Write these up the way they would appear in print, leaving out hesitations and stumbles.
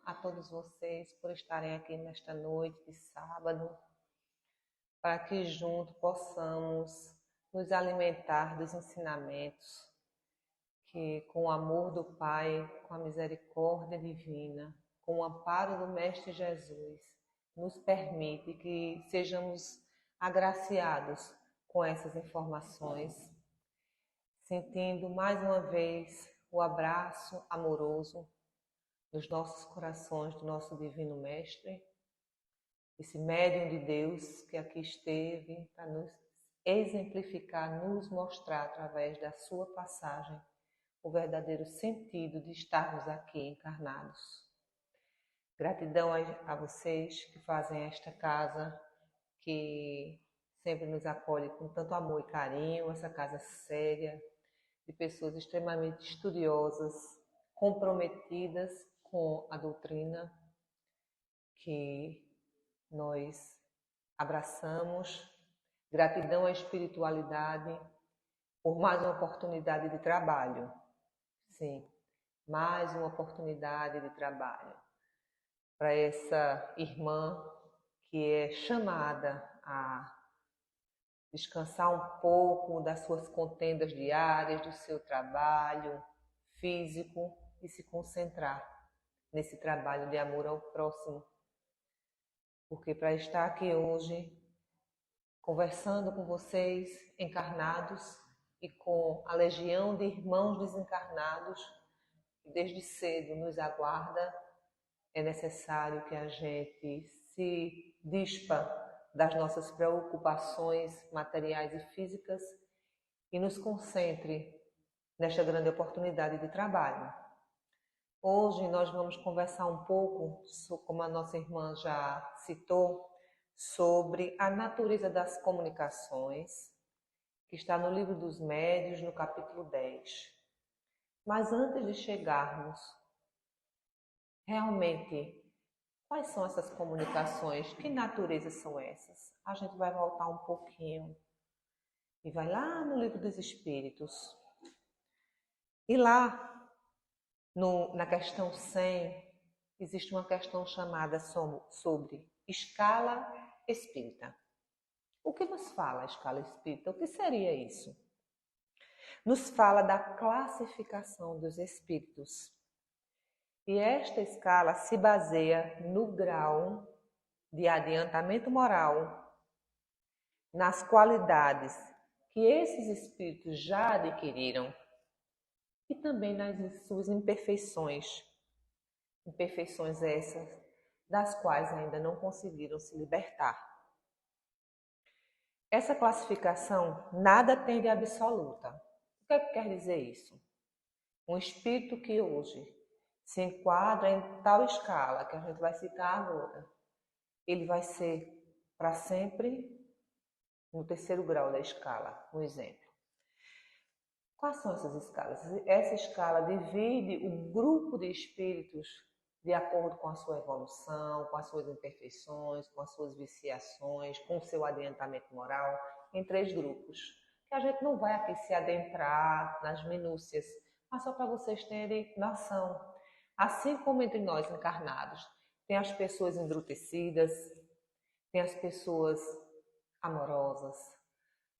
a todos vocês por estarem aqui nesta noite de sábado, para que juntos possamos nos alimentar dos ensinamentos que, com o amor do Pai, com a misericórdia divina, com o amparo do Mestre Jesus, nos permite que sejamos agraciados com essas informações, sentindo mais uma vez o abraço amoroso nos nossos corações do nosso Divino Mestre, esse médium de Deus que aqui esteve para nos exemplificar, nos mostrar através da sua passagem o verdadeiro sentido de estarmos aqui encarnados. Gratidão a vocês que fazem esta casa, que sempre nos acolhe com tanto amor e carinho, essa casa séria, de pessoas extremamente estudiosas, comprometidas com a doutrina que nós abraçamos. Gratidão à espiritualidade por mais uma oportunidade de trabalho. Sim, mais uma oportunidade de trabalho para essa irmã que é chamada a descansar um pouco das suas contendas diárias, do seu trabalho físico e se concentrar nesse trabalho de amor ao próximo. Porque para estar aqui hoje, conversando com vocês encarnados e com a legião de irmãos desencarnados que desde cedo nos aguarda, é necessário que a gente se dispa das nossas preocupações materiais e físicas e nos concentre nesta grande oportunidade de trabalho. Hoje nós vamos conversar um pouco, como a nossa irmã já citou, sobre a natureza das comunicações, que está no Livro dos Médiuns, no capítulo 10. Mas antes de chegarmos, realmente, quais são essas comunicações? Que natureza são essas? A gente vai voltar um pouquinho e vai lá no Livro dos Espíritos. E lá, na questão 100, existe uma questão chamada sobre escala espírita. O que nos fala a escala espírita? O que seria isso? Nos fala da classificação dos espíritos. E esta escala se baseia no grau de adiantamento moral, nas qualidades que esses espíritos já adquiriram e também nas suas imperfeições. Imperfeições essas das quais ainda não conseguiram se libertar. Essa classificação nada tem de absoluta. O que é que quer dizer isso? Um espírito que hoje se enquadra em tal escala que a gente vai citar agora, ele vai ser para sempre no terceiro grau da escala, um exemplo. Quais são essas escalas? Essa escala divide o grupo de espíritos de acordo com a sua evolução, com as suas imperfeições, com as suas viciações, com o seu adiantamento moral, em 3 grupos. Que a gente não vai aqui se adentrar nas minúcias, mas só para vocês terem noção. Assim como entre nós encarnados, tem as pessoas embrutecidas, tem as pessoas amorosas,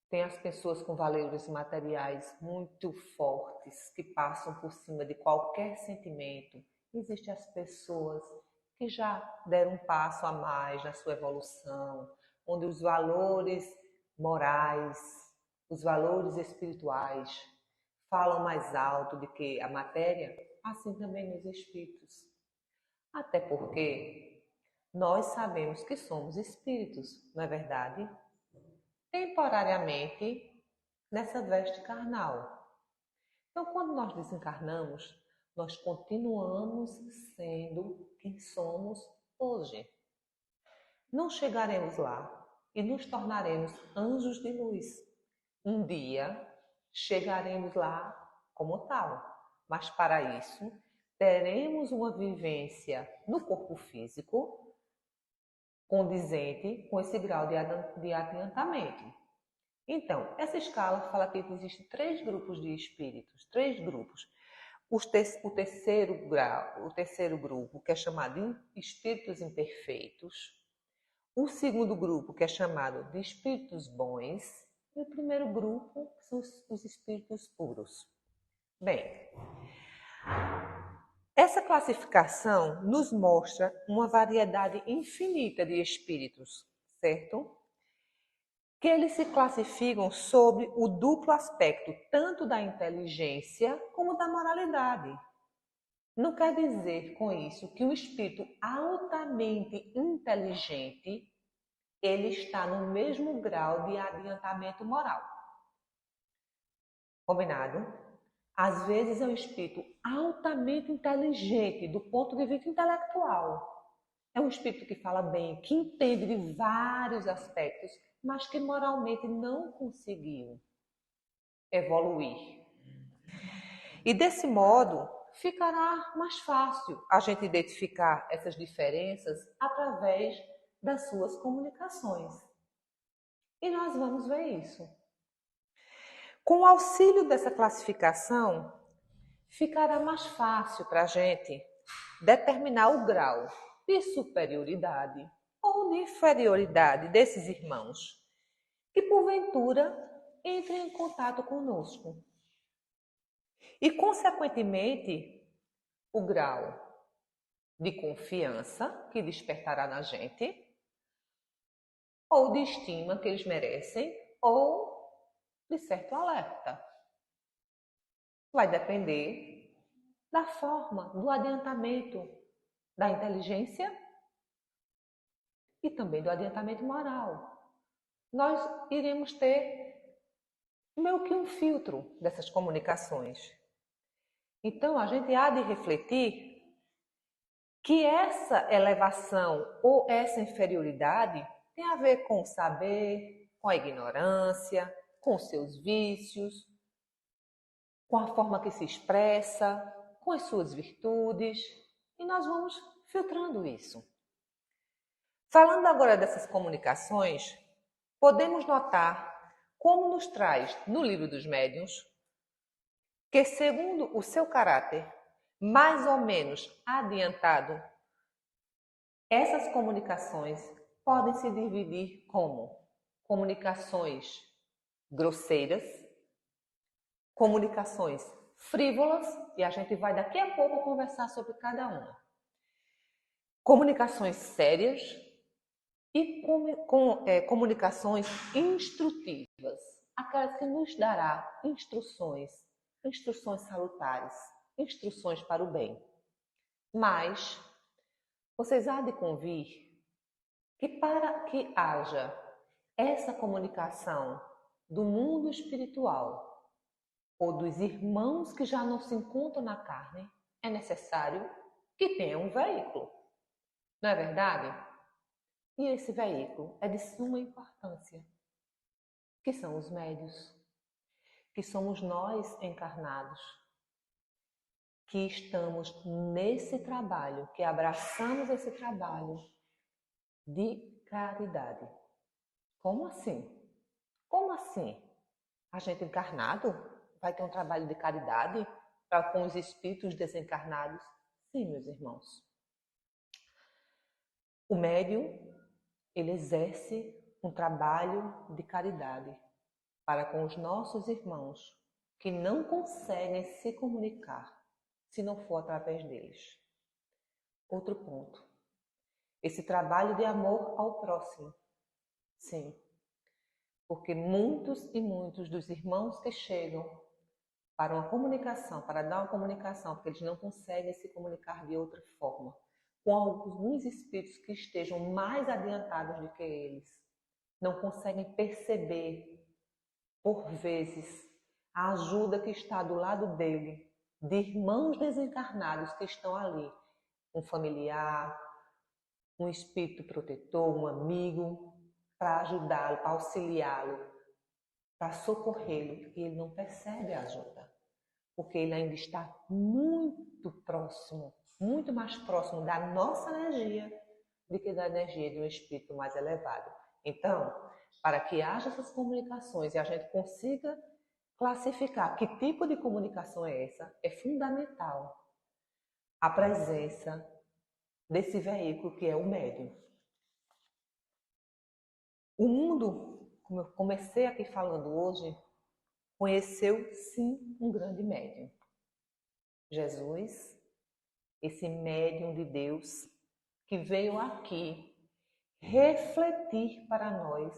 tem as pessoas com valores materiais muito fortes, que passam por cima de qualquer sentimento. Existem as pessoas que já deram um passo a mais na sua evolução, onde os valores morais, os valores espirituais falam mais alto do que a matéria, assim também nos espíritos. Até porque nós sabemos que somos espíritos, não é verdade? Temporariamente nessa veste carnal. Então, quando nós desencarnamos, nós continuamos sendo quem somos hoje. Não chegaremos lá e nos tornaremos anjos de luz. Um dia chegaremos lá como tal, mas para isso teremos uma vivência no corpo físico condizente com esse grau de adiantamento. Então, essa escala fala que existem 3 grupos de espíritos, 3 grupos. O terceiro grau, o terceiro grupo, que é chamado de espíritos imperfeitos. O segundo grupo, que é chamado de espíritos bons. E o primeiro grupo são os espíritos puros. Bem, essa classificação nos mostra uma variedade infinita de espíritos, certo? Que eles se classificam sobre o duplo aspecto, tanto da inteligência como da moralidade. Não quer dizer com isso que um espírito altamente inteligente ele está no mesmo grau de adiantamento moral. Combinado? Às vezes é um espírito altamente inteligente do ponto de vista intelectual. É um espírito que fala bem, que entende de vários aspectos, mas que moralmente não conseguiu evoluir. E desse modo, ficará mais fácil a gente identificar essas diferenças através das suas comunicações. E nós vamos ver isso. Com o auxílio dessa classificação, ficará mais fácil para a gente determinar o grau de superioridade ou de inferioridade desses irmãos que, porventura, entrem em contato conosco. E, consequentemente, o grau de confiança que despertará na gente, ou de estima que eles merecem, ou de certo alerta. Vai depender da forma, do adiantamento da inteligência e também do adiantamento moral. Nós iremos ter meio que um filtro dessas comunicações. Então, a gente há de refletir que essa elevação ou essa inferioridade tem a ver com o saber, com a ignorância, com os seus vícios, com a forma que se expressa, com as suas virtudes, e nós vamos filtrando isso. Falando agora dessas comunicações, podemos notar como nos traz no Livro dos Médiuns que, segundo o seu caráter mais ou menos adiantado, essas comunicações podem se dividir como comunicações grosseiras, comunicações frívolas, e a gente vai daqui a pouco conversar sobre cada uma, comunicações sérias e comunicações instrutivas, aquelas que nos dará instruções salutares, instruções para o bem. Mas vocês há de convir que para que haja essa comunicação do mundo espiritual ou dos irmãos que já não se encontram na carne, é necessário que tenha um veículo. Não é verdade? E esse veículo é de suma importância, que são os médiuns, que somos nós encarnados, que estamos nesse trabalho, que abraçamos esse trabalho de caridade. Como assim? Como assim? A gente encarnado vai ter um trabalho de caridade para com os espíritos desencarnados? Sim, meus irmãos. O médium, ele exerce um trabalho de caridade para com os nossos irmãos que não conseguem se comunicar se não for através deles. Outro ponto. Esse trabalho de amor ao próximo. Sim. Porque muitos e muitos dos irmãos que chegam para uma comunicação, para dar uma comunicação, porque eles não conseguem se comunicar de outra forma, com alguns espíritos que estejam mais adiantados do que eles, não conseguem perceber, por vezes, a ajuda que está do lado dele, de irmãos desencarnados que estão ali, um familiar, um espírito protetor, um amigo, para ajudá-lo, para auxiliá-lo, para socorrê-lo, e ele não percebe a ajuda, porque ele ainda está muito próximo, muito mais próximo da nossa energia do que da energia de um espírito mais elevado. Então, para que haja essas comunicações e a gente consiga classificar que tipo de comunicação é essa, é fundamental a presença desse veículo que é o médium. O mundo, como eu comecei aqui falando hoje, conheceu sim um grande médium. Jesus, esse médium de Deus que veio aqui refletir para nós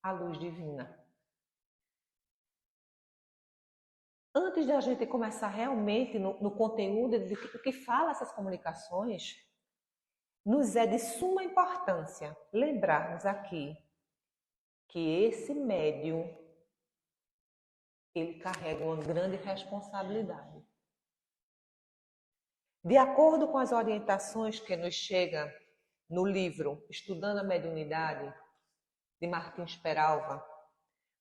a luz divina. Antes de a gente começar realmente no conteúdo do que fala essas comunicações, nos é de suma importância lembrarmos aqui que esse médium, ele carrega uma grande responsabilidade. De acordo com as orientações que nos chegam no livro Estudando a Mediunidade, de Martins Peralva,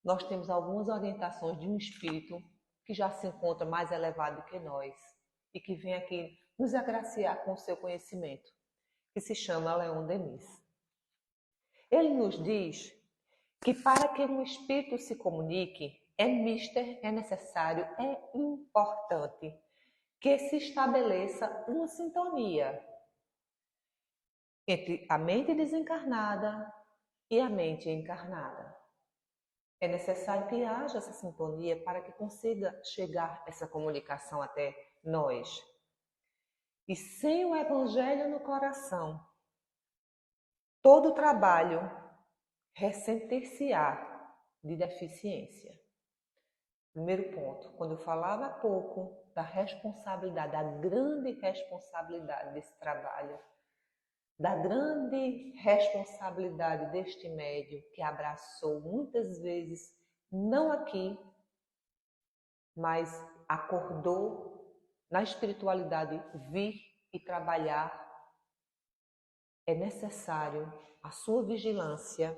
nós temos algumas orientações de um espírito que já se encontra mais elevado que nós e que vem aqui nos agraciar com o seu conhecimento, que se chama Leon Denis. Ele nos diz que para que um espírito se comunique, é necessário, é importante que se estabeleça uma sintonia entre a mente desencarnada e a mente encarnada. É necessário que haja essa sintonia para que consiga chegar essa comunicação até nós. E sem o Evangelho no coração, todo trabalho ressentir-se-á de deficiência. Primeiro ponto, quando eu falava há pouco da responsabilidade, da grande responsabilidade desse trabalho, da grande responsabilidade deste médium que abraçou muitas vezes, não aqui, mas acordou na espiritualidade vir e trabalhar, é necessário a sua vigilância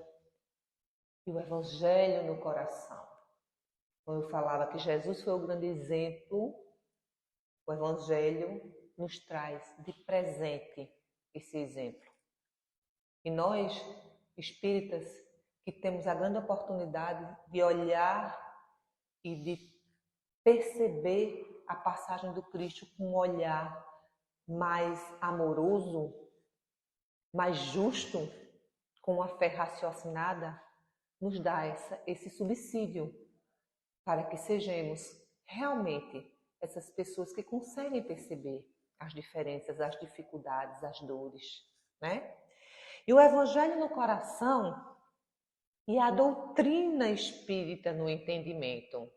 e o Evangelho no coração. Quando eu falava que Jesus foi o grande exemplo, o Evangelho nos traz de presente esse exemplo. E nós, espíritas, que temos a grande oportunidade de olhar e de perceber a passagem do Cristo com um olhar mais amoroso, mais justo, com uma fé raciocinada, nos dá esse subsídio para que sejamos realmente essas pessoas que conseguem perceber as diferenças, as dificuldades, as dores, né? E o Evangelho no coração e a doutrina espírita no entendimento.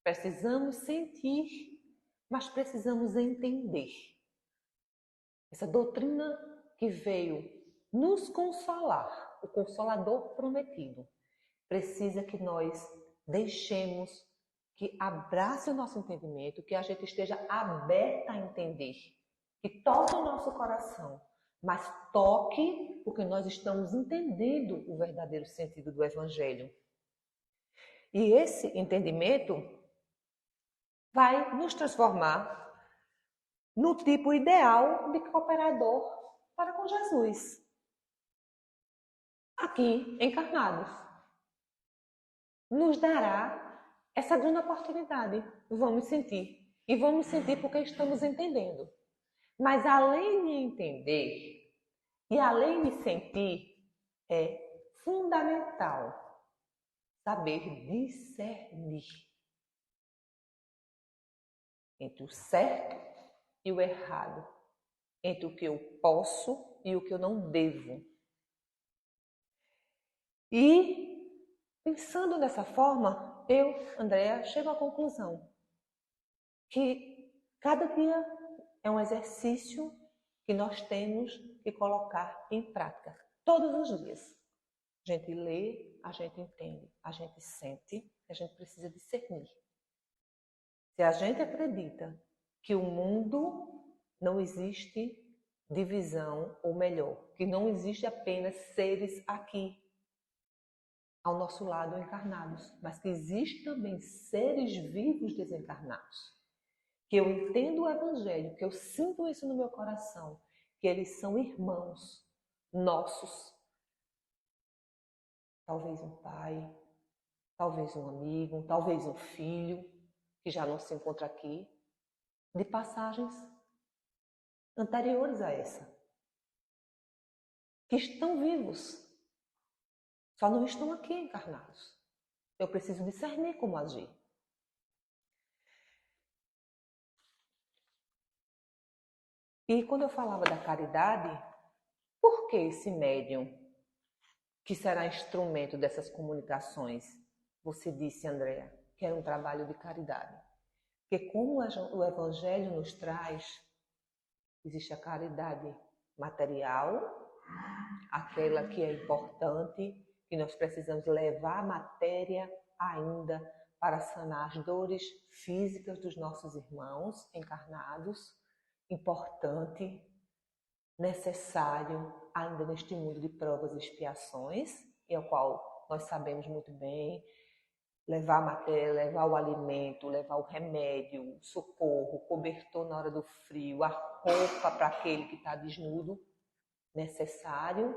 Precisamos sentir, mas precisamos entender. Essa doutrina que veio nos consolar, o Consolador prometido, precisa que nós deixemos que abrace o nosso entendimento, que a gente esteja aberta a entender, que toque o nosso coração, mas toque porque nós estamos entendendo o verdadeiro sentido do Evangelho. E esse entendimento vai nos transformar no tipo ideal de cooperador para com Jesus, aqui encarnados. Nos dará essa grande oportunidade. Vamos sentir. E vamos sentir porque estamos entendendo. Mas além de entender e além de sentir, é fundamental saber discernir entre o certo e o errado, entre o que eu posso e o que eu não devo. E pensando dessa forma, eu, Andréa, chego à conclusão que cada dia é um exercício que nós temos que colocar em prática, todos os dias. A gente lê, a gente entende, a gente sente, a gente precisa discernir. Se a gente acredita que o mundo não existe divisão, ou melhor, que não existe apenas seres aqui, ao nosso lado encarnados, mas que existem também seres vivos desencarnados. Que eu entendo o Evangelho, que eu sinto isso no meu coração, que eles são irmãos nossos. Talvez um pai, talvez um amigo, talvez um filho, que já não se encontra aqui, de passagens anteriores a essa, que estão vivos, só não estão aqui encarnados. Eu preciso discernir como agir. E quando eu falava da caridade, por que esse médium, que será instrumento dessas comunicações, você disse, Andréa, que era um trabalho de caridade? Porque como o Evangelho nos traz, existe a caridade material, aquela que é importante, que nós precisamos levar a matéria ainda para sanar as dores físicas dos nossos irmãos encarnados, importante, necessário ainda neste mundo de provas e expiações, e ao qual nós sabemos muito bem, levar a matéria, levar o alimento, levar o remédio, o socorro, o cobertor na hora do frio, a roupa para aquele que está desnudo, necessário,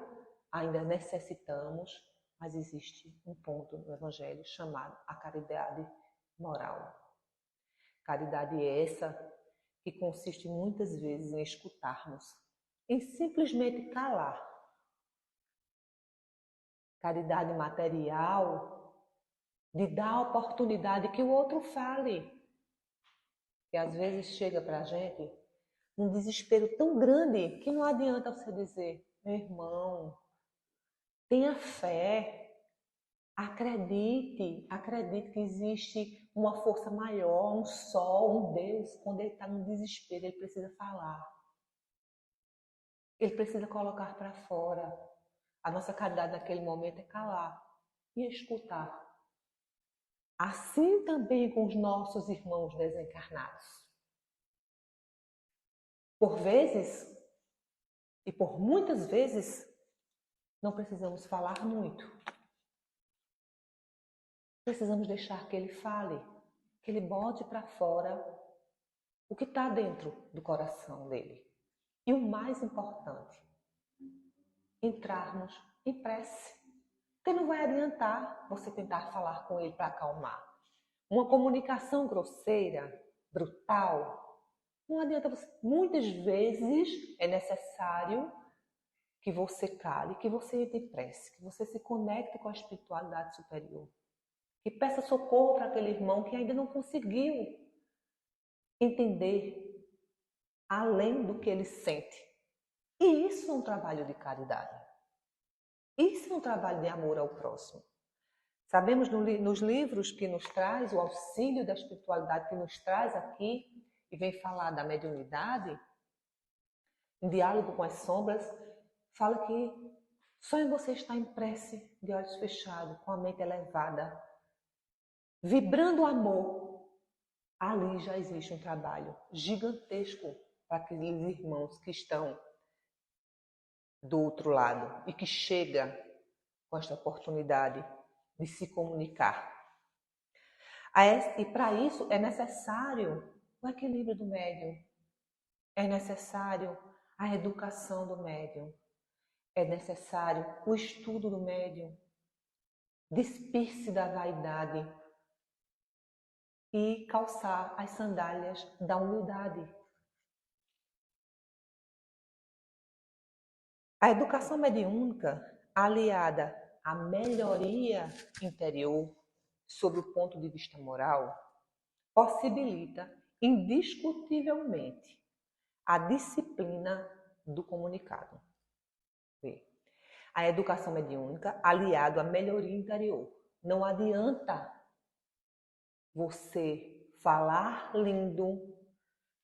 ainda necessitamos, mas existe um ponto no Evangelho chamado a caridade moral. Caridade essa que consiste muitas vezes em escutarmos, em simplesmente calar. Caridade material de dar a oportunidade que o outro fale, que às vezes chega para a gente um desespero tão grande que não adianta você dizer, meu irmão, tenha fé, acredite que existe uma força maior, um sol, um Deus. Quando ele está no desespero, ele precisa falar. Ele precisa colocar para fora. A nossa caridade naquele momento é calar e escutar. Assim também com os nossos irmãos desencarnados. Por vezes, e por muitas vezes, não precisamos falar muito. Precisamos deixar que ele fale, que ele bote para fora o que está dentro do coração dele. E o mais importante, entrarmos em prece. Porque não vai adiantar você tentar falar com ele para acalmar. Uma comunicação grosseira, brutal, não adianta você. Muitas vezes é necessário que você cale, que você entre em prece, que você se conecte com a espiritualidade superior. Que peça socorro para aquele irmão que ainda não conseguiu entender além do que ele sente. E isso é um trabalho de caridade. Isso é um trabalho de amor ao próximo. Sabemos nos livros que nos traz, o auxílio da espiritualidade que nos traz aqui, e vem falar da mediunidade, em diálogo com as sombras, fala que só em você estar em prece, de olhos fechados, com a mente elevada, vibrando o amor, ali já existe um trabalho gigantesco para aqueles irmãos que estão do outro lado e que chega com esta oportunidade de se comunicar. E para isso é necessário o equilíbrio do médium, é necessário a educação do médium, é necessário o estudo do médium, despir-se da vaidade e calçar as sandálias da humildade. A educação mediúnica, aliada à melhoria interior, sob o ponto de vista moral, possibilita indiscutivelmente a disciplina do comunicado. A educação mediúnica, aliada à melhoria interior. Não adianta você falar lindo,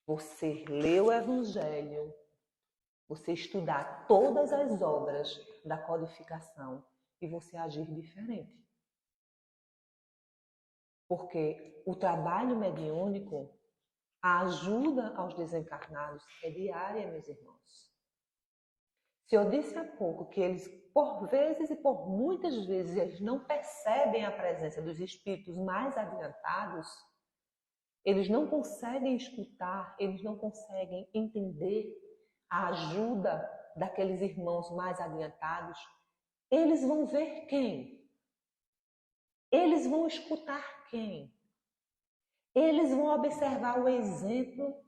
você ler o Evangelho, você estudar todas as obras da codificação e você agir diferente. Porque o trabalho mediúnico, a ajuda aos desencarnados é diária, meus irmãos. Se eu disse há pouco que eles, por vezes e por muitas vezes, eles não percebem a presença dos espíritos mais adiantados, eles não conseguem escutar, eles não conseguem entender a ajuda daqueles irmãos mais adiantados, eles vão ver quem? Eles vão escutar quem? Eles vão observar o exemplo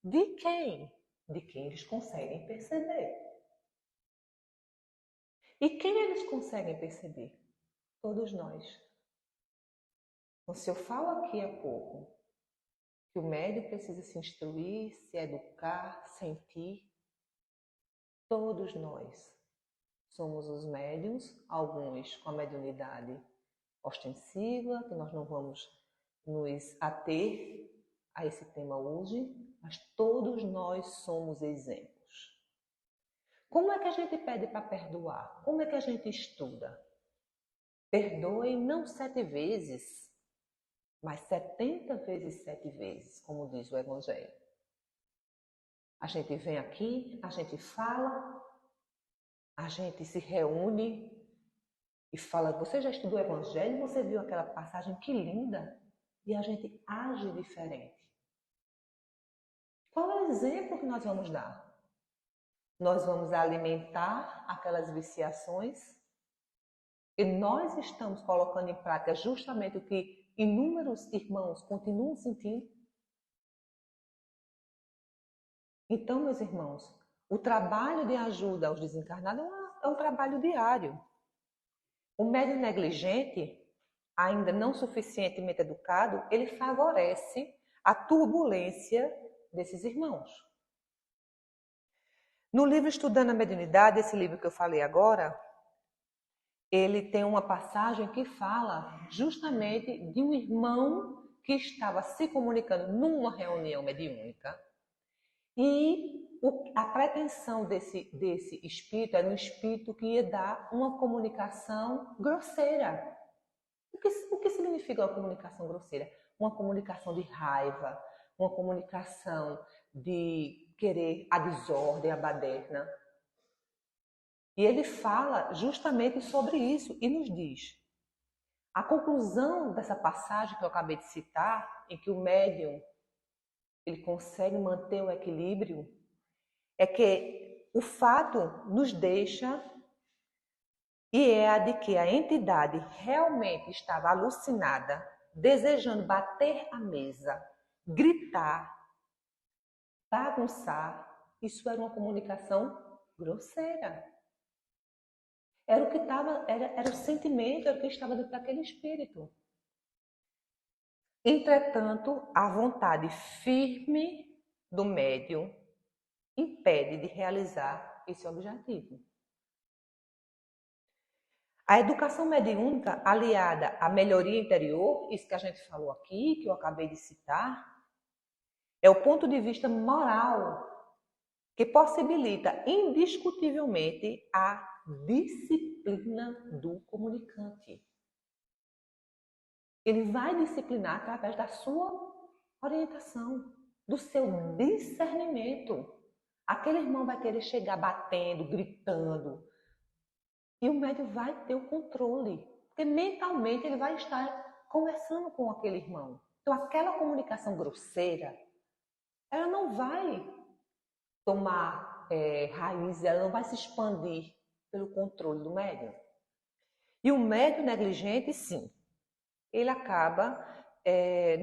de quem? De quem eles conseguem perceber. E quem eles conseguem perceber? Todos nós. Então, se eu falo aqui há pouco que o médium precisa se instruir, se educar, sentir, todos nós somos os médiuns, alguns com a mediunidade ostensiva, que nós não vamos nos ater a esse tema hoje, mas todos nós somos exemplos. Como é que a gente pede para perdoar? Como é que a gente estuda? Perdoe não 7 vezes, mas 70 vezes 7 vezes, como diz o Evangelho. A gente vem aqui, a gente fala, a gente se reúne e fala, você já estudou o Evangelho? Você viu aquela passagem? Que linda! E a gente age diferente. Qual é o exemplo que nós vamos dar? Nós vamos alimentar aquelas viciações e nós estamos colocando em prática justamente o que inúmeros irmãos continuam sentindo. Então, meus irmãos, o trabalho de ajuda aos desencarnados é um trabalho diário. O médium negligente, ainda não suficientemente educado, ele favorece a turbulência desses irmãos. No livro Estudando a Mediunidade, esse livro que eu falei agora, ele tem uma passagem que fala justamente de um irmão que estava se comunicando numa reunião mediúnica e a pretensão desse espírito era um espírito que ia dar uma comunicação grosseira. O que significa uma comunicação grosseira? Uma comunicação de raiva, uma comunicação de querer a desordem, a baderna. E ele fala justamente sobre isso e nos diz: a conclusão dessa passagem que eu acabei de citar, em que o médium ele consegue manter o equilíbrio, é que o fato nos deixa e é a de que a entidade realmente estava alucinada, desejando bater a mesa, gritar, bagunçar. Isso era uma comunicação grosseira. Era o que estava, era o sentimento, era o que estava dentro daquele espírito. Entretanto, a vontade firme do médium impede de realizar esse objetivo. A educação mediúnica, aliada à melhoria interior, isso que a gente falou aqui, que eu acabei de citar, é o ponto de vista moral que possibilita indiscutivelmente a disciplina do comunicante. Ele vai disciplinar através da sua orientação, do seu discernimento. Aquele irmão vai querer chegar batendo, gritando, e o médium vai ter o controle, porque mentalmente ele vai estar conversando com aquele irmão. Então aquela comunicação grosseira, ela não vai tomar raiz, ela não vai se expandir pelo controle do médium. E o médium negligente, sim, ele acaba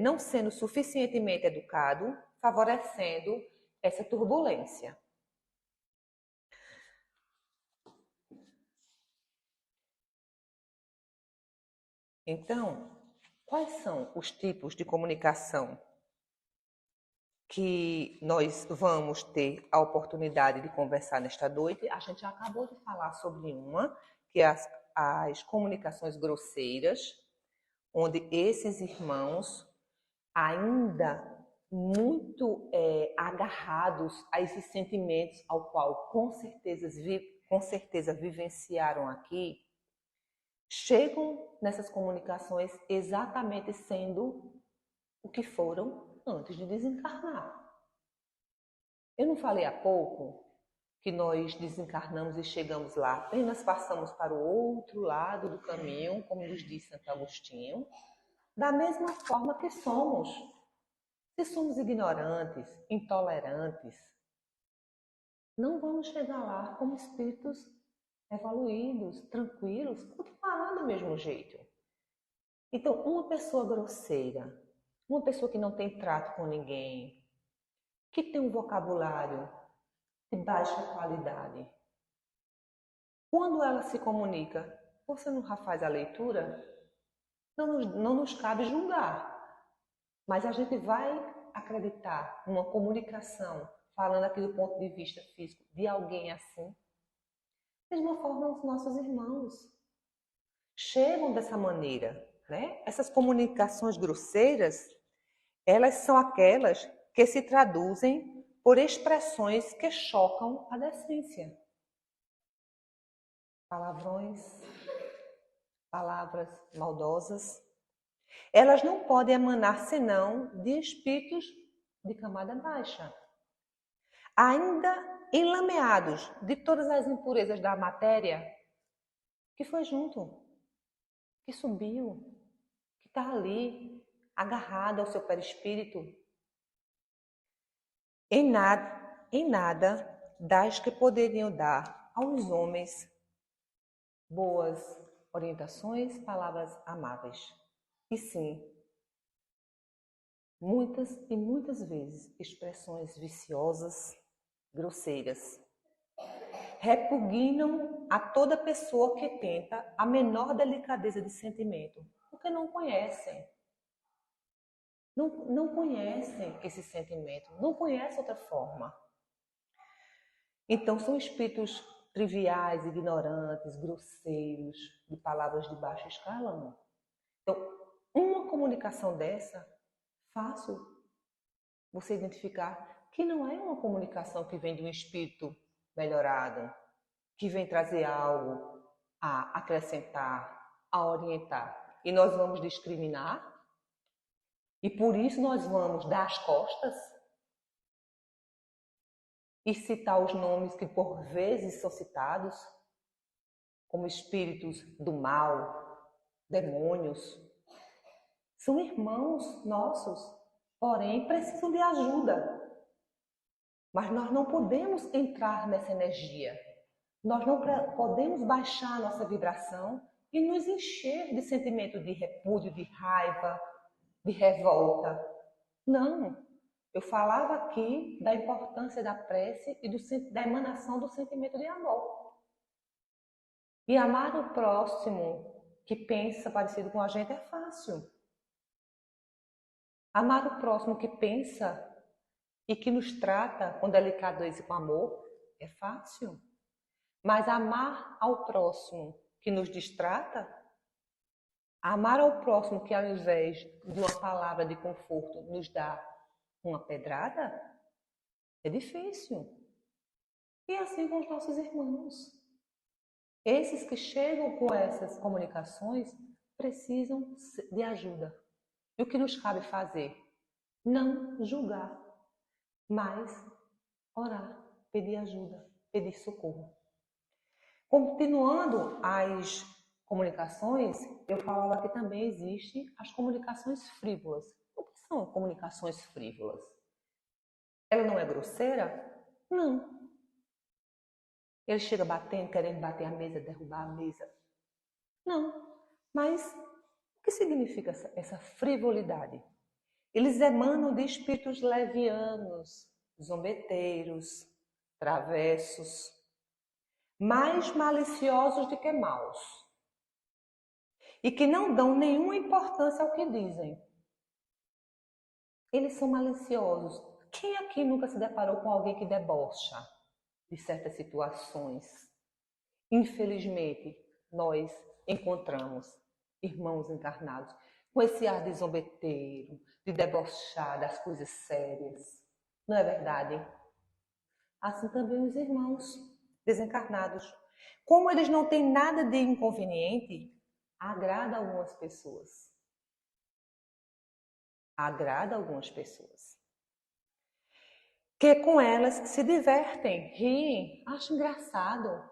não sendo suficientemente educado, favorecendo essa turbulência. Então, quais são os tipos de comunicação que nós vamos ter a oportunidade de conversar nesta noite? A gente já acabou de falar sobre uma, que é as comunicações grosseiras, onde esses irmãos, ainda muito agarrados a esses sentimentos ao qual com certeza vivenciaram aqui, chegam nessas comunicações exatamente sendo o que foram antes de desencarnar. Eu não falei há pouco que nós desencarnamos e chegamos lá, apenas passamos para o outro lado do caminho, como nos diz Santo Agostinho, da mesma forma que somos. Se somos ignorantes, intolerantes, não vamos chegar lá como espíritos evoluídos, tranquilos, continuará do mesmo jeito. Então, uma pessoa grosseira, uma pessoa que não tem trato com ninguém, que tem um vocabulário de baixa qualidade, quando ela se comunica, você não faz a leitura? Não nos cabe julgar, mas a gente vai acreditar numa comunicação, falando aqui do ponto de vista físico, de alguém assim. Da mesma forma, os nossos irmãos chegam dessa maneira, né? Essas comunicações grosseiras, elas são aquelas que se traduzem por expressões que chocam a decência. Palavrões, palavras maldosas, elas não podem emanar senão de espíritos de camada baixa, ainda enlameados de todas as impurezas da matéria que foi junto, que subiu, que está ali, agarrado ao seu perispírito. Em nada das que poderiam dar aos homens boas orientações, palavras amáveis. E sim, muitas e muitas vezes expressões viciosas, grosseiras, repugnam a toda pessoa que tenta a menor delicadeza de sentimento, porque não conhecem. Não conhecem esse sentimento, não conhecem outra forma. Então, são espíritos triviais, ignorantes, grosseiros, de palavras de baixo escalão. Então, uma comunicação dessa, fácil você identificar que não é uma comunicação que vem de um espírito melhorado, que vem trazer algo a acrescentar, a orientar. E nós vamos discriminar, e por isso nós vamos dar as costas e citar os nomes que por vezes são citados, como espíritos do mal, demônios. São irmãos nossos, porém precisam de ajuda. Mas nós não podemos entrar nessa energia. Nós não podemos baixar a nossa vibração e nos encher de sentimento de repúdio, de raiva, de revolta. Não. Eu falava aqui da importância da prece e da emanação do sentimento de amor. E amar o próximo que pensa parecido com a gente é fácil. Amar o próximo que pensa e que nos trata com delicadeza e com amor é fácil. Mas amar ao próximo que nos distrata, amar ao próximo que ao invés de uma palavra de conforto nos dá uma pedrada, é difícil. E assim com os nossos irmãos. Esses que chegam com essas comunicações precisam de ajuda. E o que nos cabe fazer? Não julgar, mas orar, pedir ajuda, pedir socorro. Continuando as comunicações, eu falava que também existem as comunicações frívolas. O que são comunicações frívolas? Ela não é grosseira? Não. Ele chega batendo, querendo bater a mesa, derrubar a mesa? Não. Mas o que significa essa frivolidade? Eles emanam de espíritos levianos, zombeteiros, travessos, mais maliciosos do que maus, e que não dão nenhuma importância ao que dizem. Eles são maliciosos. Quem aqui nunca se deparou com alguém que debocha de certas situações? Infelizmente, nós encontramos irmãos encarnados com esse ar de zombeteiro, de debochar das coisas sérias. Não é verdade? Assim também os irmãos desencarnados. Como eles não têm nada de inconveniente, agrada algumas pessoas. Agrada algumas pessoas. Que com elas se divertem, riem, acham engraçado.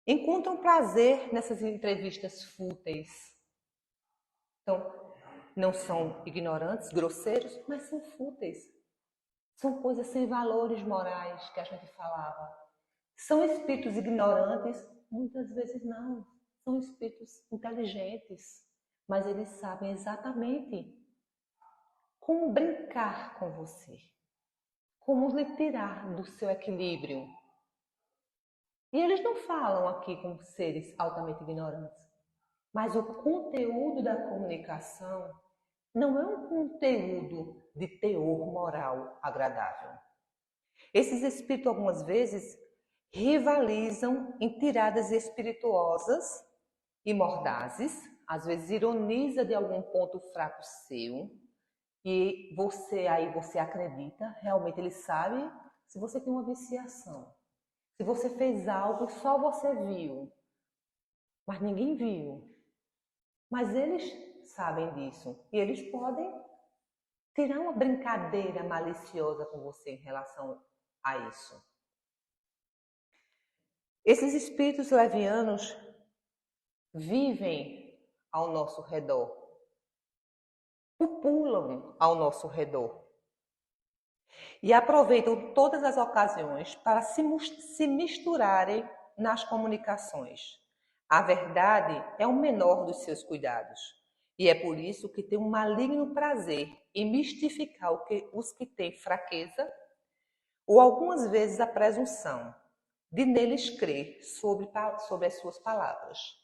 Encontram prazer nessas entrevistas fúteis. Então, não são ignorantes, grosseiros, mas são fúteis. São coisas sem valores morais que a gente falava. São espíritos ignorantes? Muitas vezes não. São espíritos inteligentes, mas eles sabem exatamente como brincar com você, como lhe tirar do seu equilíbrio. E eles não falam aqui com seres altamente ignorantes, mas o conteúdo da comunicação não é um conteúdo de teor moral agradável. Esses espíritos, algumas vezes, rivalizam em tiradas espirituosas e mordazes, às vezes ironiza de algum ponto fraco seu, e você acredita, realmente ele sabe se você tem uma viciação, se você fez algo e só você viu, mas ninguém viu. Mas eles sabem disso e eles podem tirar uma brincadeira maliciosa com você em relação a isso. Esses espíritos levianos vivem ao nosso redor, pulam ao nosso redor e aproveitam todas as ocasiões para se misturarem nas comunicações. A verdade é o menor dos seus cuidados e é por isso que tem um maligno prazer em mistificar os que têm fraqueza ou algumas vezes a presunção de neles crer sobre as suas palavras.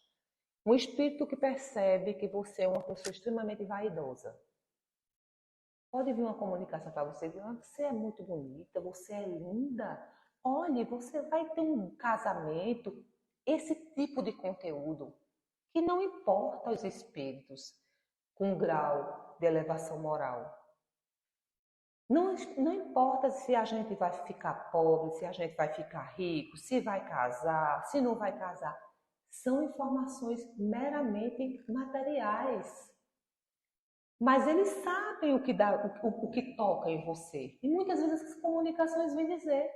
Um espírito que percebe que você é uma pessoa extremamente vaidosa. Pode vir uma comunicação para você, você é muito bonita, você é linda, olhe, você vai ter um casamento, esse tipo de conteúdo, que não importa aos espíritos com grau de elevação moral. Não importa se a gente vai ficar pobre, se a gente vai ficar rico, se vai casar, se não vai casar. São informações meramente materiais. Mas eles sabem o que toca em você. E muitas vezes essas comunicações vêm dizer: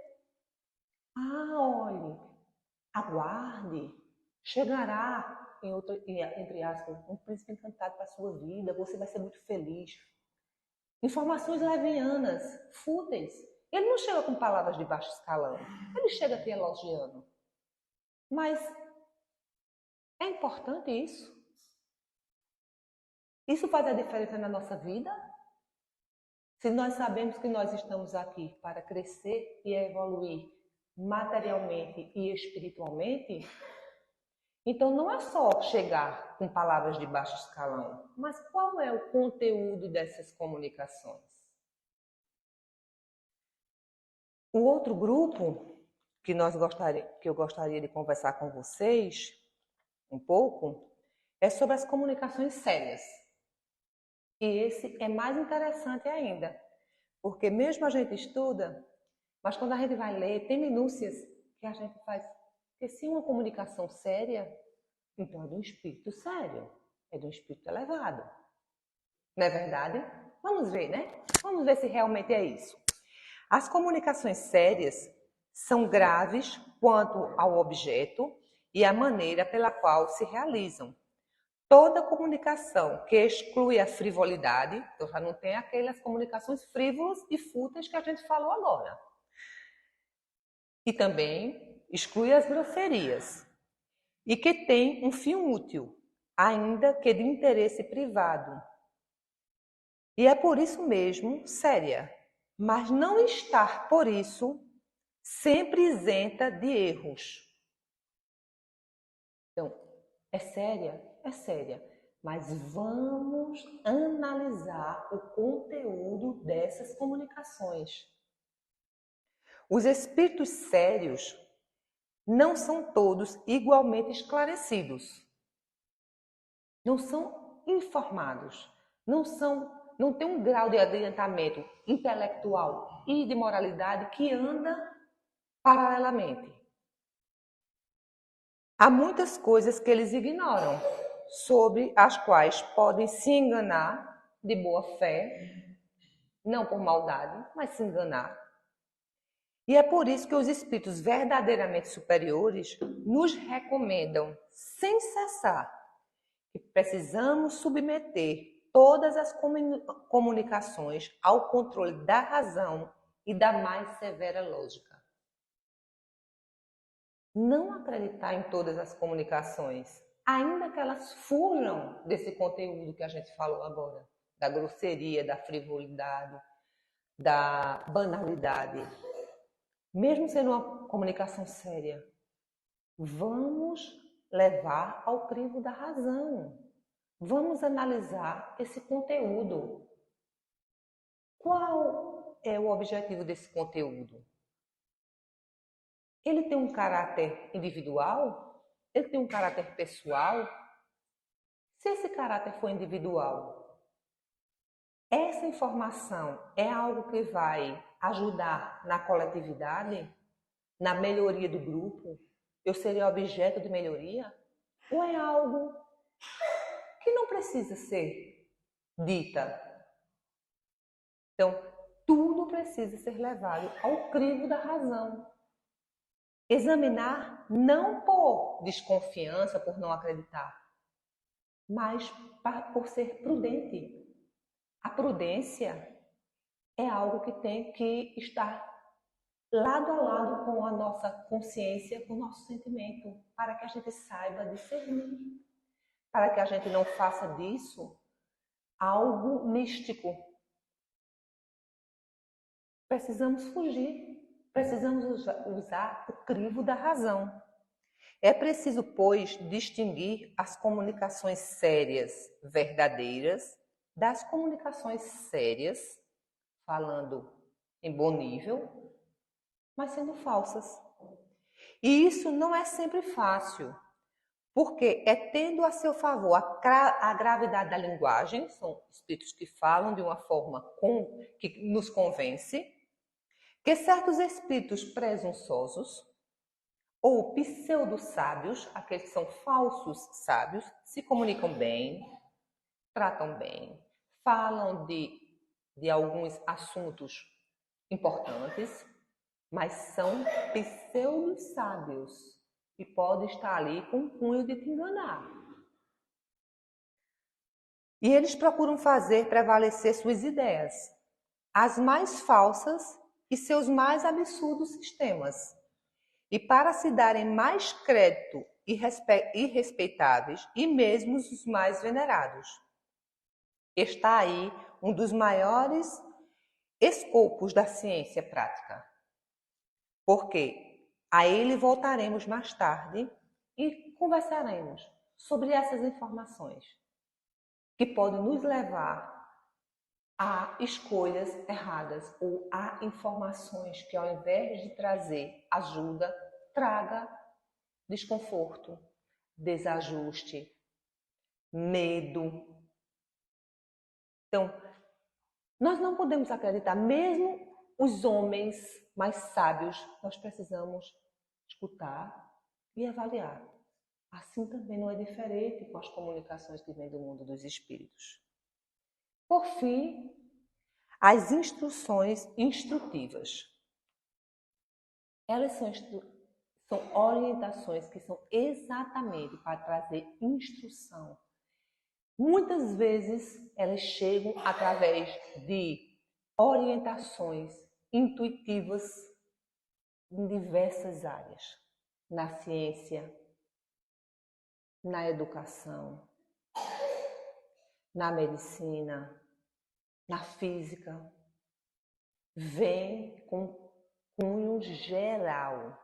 olhe, aguarde, chegará, entre aspas, um príncipe encantado para a sua vida, você vai ser muito feliz. Informações levianas, fúteis. Ele não chega com palavras de baixo escalão, ele chega te elogiando. Mas é importante isso? Isso faz a diferença na nossa vida? Se nós sabemos que nós estamos aqui para crescer e evoluir materialmente e espiritualmente, então não é só chegar com palavras de baixo escalão, mas qual é o conteúdo dessas comunicações? O outro grupo que eu gostaria de conversar com vocês um pouco é sobre as comunicações sérias. E esse é mais interessante ainda, porque mesmo a gente estuda, mas quando a gente vai ler, tem minúcias que a gente faz. Porque se uma comunicação séria, então é de um espírito sério, é de um espírito elevado. Não é verdade? Vamos ver, né? Vamos ver se realmente é isso. As comunicações sérias são graves quanto ao objeto e à maneira pela qual se realizam. Toda comunicação que exclui a frivolidade, então já não tem aquelas comunicações frívolas e fúteis que a gente falou agora. E também exclui as grosserias. E que tem um fim útil, ainda que de interesse privado. E é por isso mesmo séria, mas não estar por isso sempre isenta de erros. Então, é séria? É séria. Mas vamos analisar o conteúdo dessas comunicações. Os espíritos sérios não são todos igualmente esclarecidos. Não são informados. Não tem um grau de adiantamento intelectual e de moralidade que anda paralelamente. Há muitas coisas que eles ignoram, sobre as quais podem se enganar de boa fé, não por maldade, mas se enganar. E é por isso que os espíritos verdadeiramente superiores nos recomendam, sem cessar, que precisamos submeter todas as comunicações ao controle da razão e da mais severa lógica. Não acreditar em todas as comunicações, ainda que elas fujam desse conteúdo que a gente falou agora, da grosseria, da frivolidade, da banalidade, mesmo sendo uma comunicação séria, vamos levar ao crivo da razão. Vamos analisar esse conteúdo. Qual é o objetivo desse conteúdo? Ele tem um caráter individual? Ele tem um caráter pessoal? Se esse caráter for individual, essa informação é algo que vai ajudar na coletividade, na melhoria do grupo? Eu serei objeto de melhoria? Ou é algo que não precisa ser dita? Então, tudo precisa ser levado ao crivo da razão. Examinar não por desconfiança, por não acreditar, mas por ser prudente. A prudência é algo que tem que estar lado a lado com a nossa consciência, com o nosso sentimento, para que a gente saiba discernir, para que a gente não faça disso algo místico. Precisamos fugir, precisamos usar o crivo da razão. É preciso, pois, distinguir as comunicações sérias, verdadeiras, das comunicações sérias, falando em bom nível, mas sendo falsas. E isso não é sempre fácil, porque é tendo a seu favor a gravidade da linguagem, são espíritos que falam de uma forma que nos convence, que certos espíritos presunçosos ou pseudo-sábios, aqueles que são falsos sábios, se comunicam bem, tratam bem, falam de alguns assuntos importantes, mas são pseudo-sábios e podem estar ali com um punho de te enganar. E eles procuram fazer prevalecer suas ideias, as mais falsas e seus mais absurdos sistemas. E para se darem mais crédito irrespeitáveis e mesmo os mais venerados. Está aí um dos maiores escopos da ciência prática. Porque a ele voltaremos mais tarde e conversaremos sobre essas informações que podem nos levar a escolhas erradas ou a informações que, ao invés de trazer ajuda, traga desconforto, desajuste, medo. Então, nós não podemos acreditar, mesmo os homens mais sábios, nós precisamos escutar e avaliar. Assim também não é diferente com as comunicações que vêm do mundo dos espíritos. Por fim, as instruções instrutivas. Elas são orientações que são exatamente para trazer instrução. Muitas vezes elas chegam através de orientações intuitivas em diversas áreas. Na ciência, na educação, na medicina, na física, vem com cunho geral,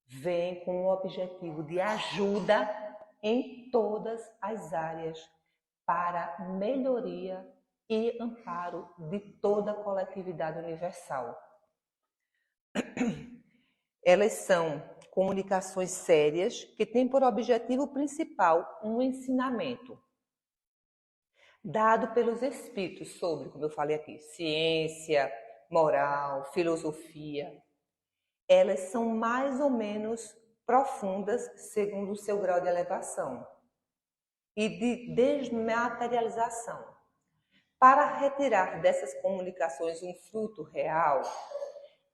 vem com o objetivo de ajuda em todas as áreas para melhoria e amparo de toda a coletividade universal. Elas são comunicações sérias que têm por objetivo principal um ensinamento dado pelos espíritos sobre, como eu falei aqui, ciência, moral, filosofia. Elas são mais ou menos profundas segundo o seu grau de elevação e de desmaterialização. Para retirar dessas comunicações um fruto real,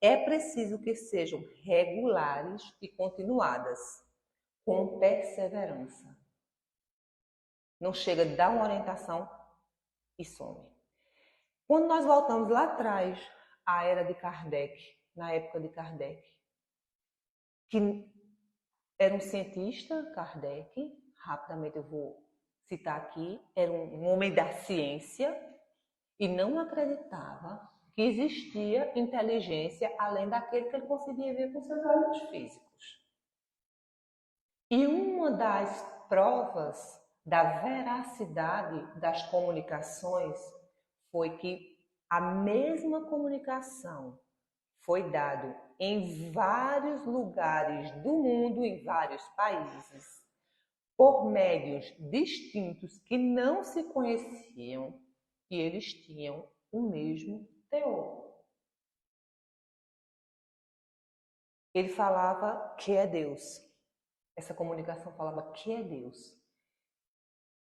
é preciso que sejam regulares e continuadas, com perseverança. Não chega a dar uma orientação e some. Quando nós voltamos lá atrás, à era de Kardec, na época de Kardec, que era um cientista, Kardec, rapidamente eu vou citar aqui, era um homem da ciência e não acreditava que existia inteligência além daquele que ele conseguia ver com seus olhos físicos. E uma das provas da veracidade das comunicações foi que a mesma comunicação foi dada em vários lugares do mundo, em vários países, por médios distintos que não se conheciam e eles tinham o mesmo teor. Ele falava que é Deus. Essa comunicação falava que é Deus.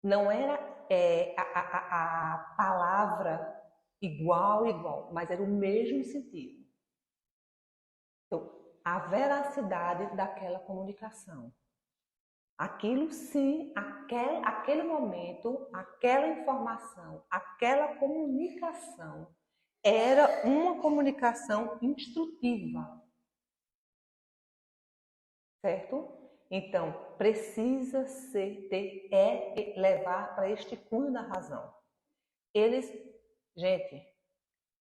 Não era a palavra igual, mas era o mesmo sentido. Então, a veracidade daquela comunicação. Aquilo sim, aquele momento, aquela informação, aquela comunicação era uma comunicação instrutiva. Certo? Então, precisa levar para este cunho da razão. Gente,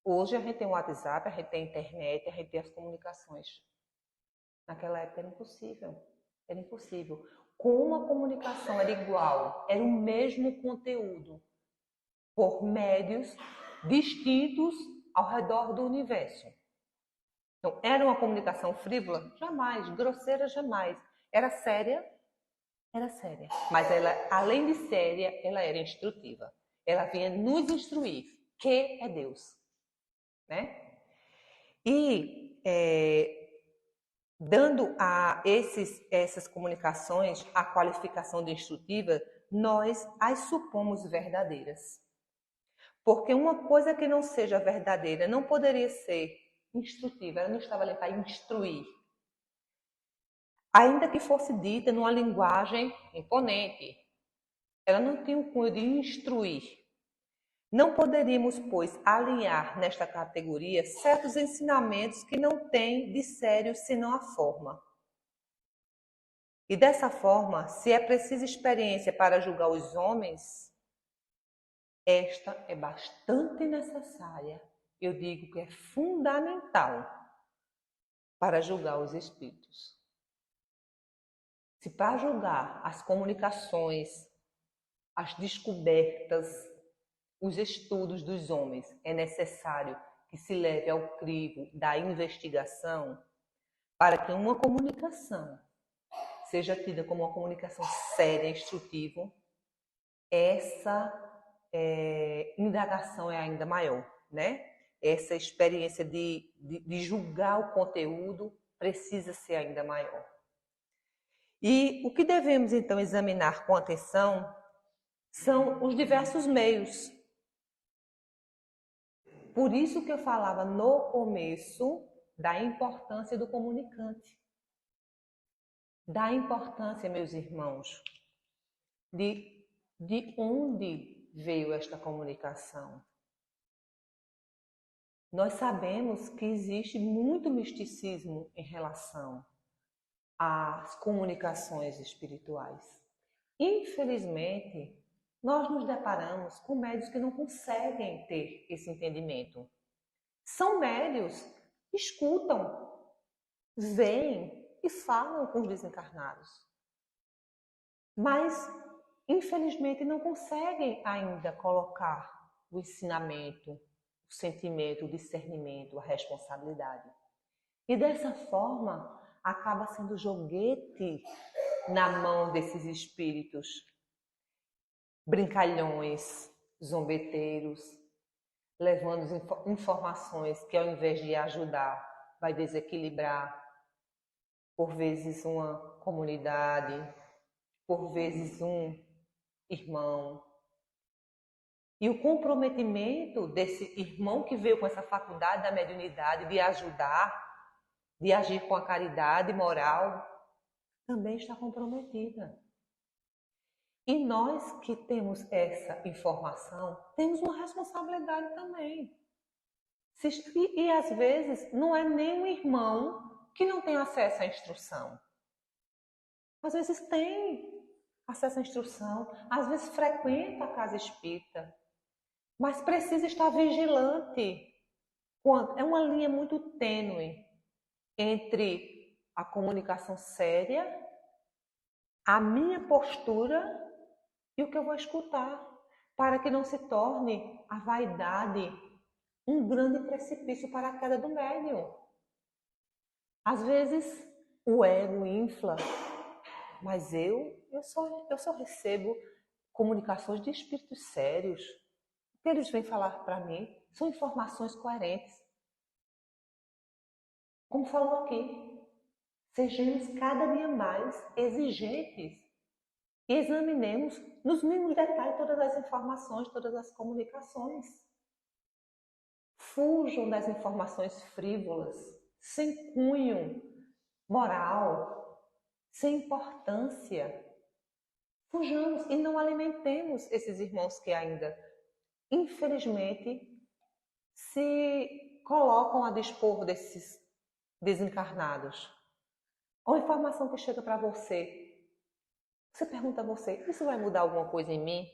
hoje a gente tem o WhatsApp, a gente tem a internet, a gente tem as comunicações. Naquela época era impossível. Era impossível. Como a comunicação era igual, era o mesmo conteúdo, por médios distintos ao redor do universo. Então, era uma comunicação frívola? Jamais. Grosseira? Jamais. Era séria? Era séria. Mas ela, além de séria, ela era instrutiva. Ela vinha nos instruir, que é Deus. Né? E dando a essas comunicações a qualificação de instrutiva, nós as supomos verdadeiras. Porque uma coisa que não seja verdadeira não poderia ser instrutiva, ela não estava ali para instruir. Ainda que fosse dita numa linguagem imponente, ela não tinha o cunho de instruir. Não poderíamos, pois, alinhar nesta categoria certos ensinamentos que não têm de sério senão a forma. E dessa forma, se é preciso experiência para julgar os homens, esta é bastante necessária. Eu digo que é fundamental para julgar os espíritos. Se para julgar as comunicações, as descobertas, os estudos dos homens é necessário que se leve ao crivo da investigação, para que uma comunicação seja tida como uma comunicação séria e instrutiva, essa indagação é ainda maior, né? Essa experiência de julgar o conteúdo precisa ser ainda maior. E o que devemos, então, examinar com atenção são os diversos meios. Por isso que eu falava no começo da importância do comunicante. Da importância, meus irmãos, de onde veio esta comunicação. Nós sabemos que existe muito misticismo em relação às comunicações espirituais. Infelizmente, nós nos deparamos com médios que não conseguem ter esse entendimento. São médios que escutam, veem e falam com os desencarnados. Mas, infelizmente, não conseguem ainda colocar o ensinamento, o sentimento, o discernimento, a responsabilidade. E dessa forma, acaba sendo joguete na mão desses espíritos brincalhões, zombeteiros, levando informações que, ao invés de ajudar, vai desequilibrar, por vezes uma comunidade, por vezes um irmão. E o comprometimento desse irmão que veio com essa faculdade da mediunidade de ajudar, de agir com a caridade moral, também está comprometida. E nós que temos essa informação, temos uma responsabilidade também. E às vezes não é nem um irmão que não tem acesso à instrução. Às vezes tem. acessa a instrução, às vezes frequenta a casa espírita, mas precisa estar vigilante. É uma linha muito tênue entre a comunicação séria, a minha postura e o que eu vou escutar, para que não se torne a vaidade um grande precipício para a queda do médium. Às vezes o ego infla, mas eu só recebo comunicações de espíritos sérios. O que eles vêm falar para mim são informações coerentes. Como falou aqui, sejamos cada dia mais exigentes e examinemos nos mínimos detalhes todas as informações, todas as comunicações. Fujam das informações frívolas, sem cunho moral, sem importância. Fujamos e não alimentemos esses irmãos que ainda, infelizmente, se colocam a dispor desses desencarnados. Uma informação que chega para você pergunta a você, isso vai mudar alguma coisa em mim?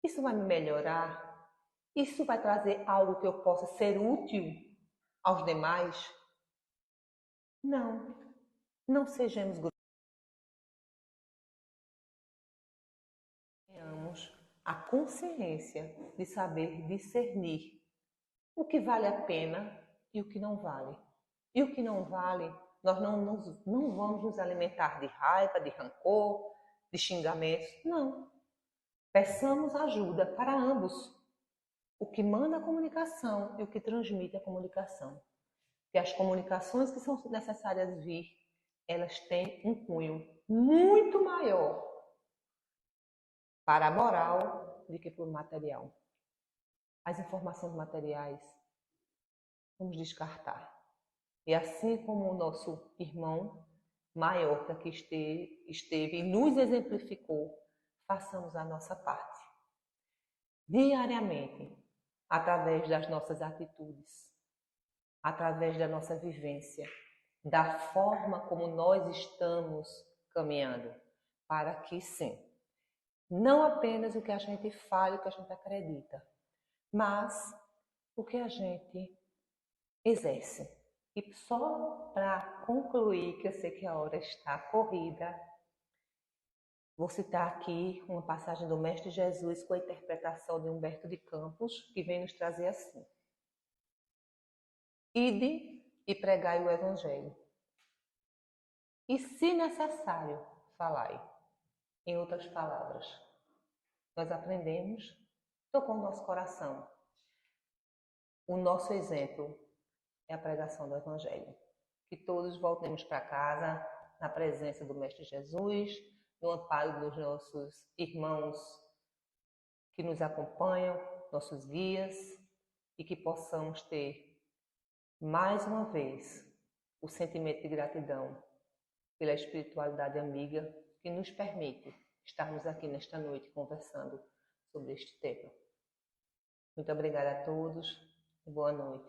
Isso vai me melhorar? Isso vai trazer algo que eu possa ser útil aos demais? Não, não sejamos grossos. Tenhamos a consciência de saber discernir o que vale a pena e o que não vale. E o que não vale, nós não vamos nos alimentar de raiva, de rancor, de xingamentos. Não. Peçamos ajuda para ambos. O que manda a comunicação e o que transmite a comunicação. Que as comunicações que são necessárias vir, elas têm um cunho muito maior para a moral do que para o material. As informações materiais, vamos descartar. E assim como o nosso irmão maior que aqui esteve e nos exemplificou, façamos a nossa parte. Diariamente, através das nossas atitudes, através da nossa vivência, da forma como nós estamos caminhando, para que sim, não apenas o que a gente fala, o que a gente acredita, mas o que a gente exerce. E só para concluir, que eu sei que a hora está corrida, vou citar aqui uma passagem do Mestre Jesus com a interpretação de Humberto de Campos, que vem nos trazer assim: Ide e pregai o Evangelho. E, se necessário, falai. Em outras palavras, nós aprendemos, tocou o nosso coração. O nosso exemplo é a pregação do Evangelho. Que todos voltemos para casa na presença do Mestre Jesus, no amparo dos nossos irmãos que nos acompanham, nossos guias, e que possamos ter, mais uma vez, o sentimento de gratidão pela espiritualidade amiga que nos permite estarmos aqui nesta noite conversando sobre este tema. Muito obrigada a todos e boa noite.